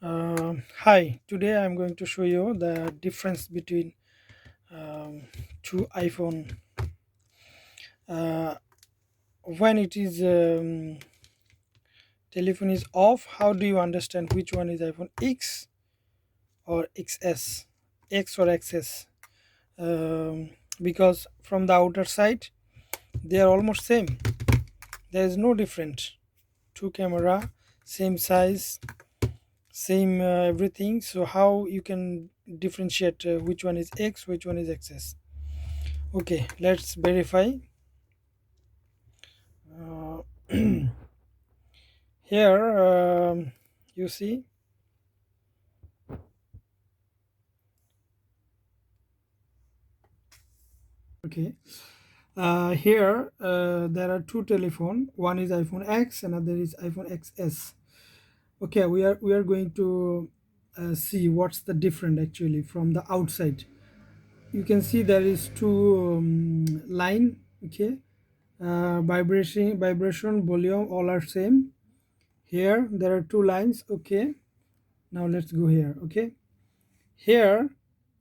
Hi, today I'm going to show you the difference between um, two iPhone. Uh, when it is telephone is off, how do you understand which one is iPhone X or XS, X or XS? Because from the outer side, they are almost same. There is no different. Two camera, same size, same everything. So how you can differentiate which one is X, which one is XS? Okay, let's verify. uh, Here you see. Okay, here there are two telephone. One is iPhone X, another is iPhone XS. Okay, we are going to see what's the difference actually from the outside. You can see there is two line. Okay, vibration, volume, all are same. Here there are two lines. Okay, now let's go here. Okay, here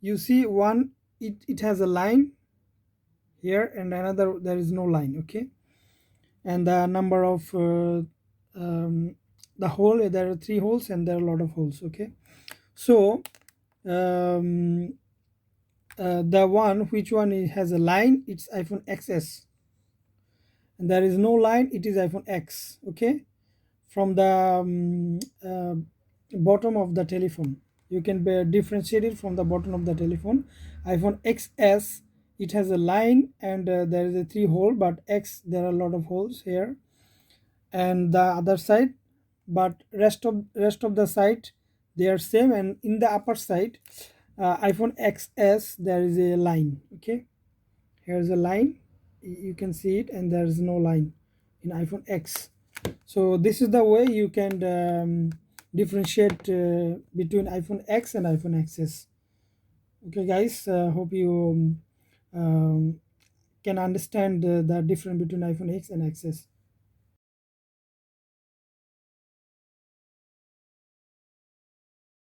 you see one, it has a line here, and another there is no line. Okay, and the number of the hole, there are three holes and there are a lot of holes. Okay, so um, the one which one has a line, it's iPhone XS, and there is no line, it is iPhone X. Okay, from the bottom of the telephone you can differentiate it from the bottom of the telephone. iPhone XS, it has a line, and there is a three hole, but X there are a lot of holes here and the other side, but rest of the side they are same, and in the upper side iPhone XS there is a line. Okay, here's a line, you can see it, and there is no line in iPhone X. So this is the way you can differentiate between iPhone X and iPhone XS. Okay guys, hope you can understand the difference between iPhone X and XS.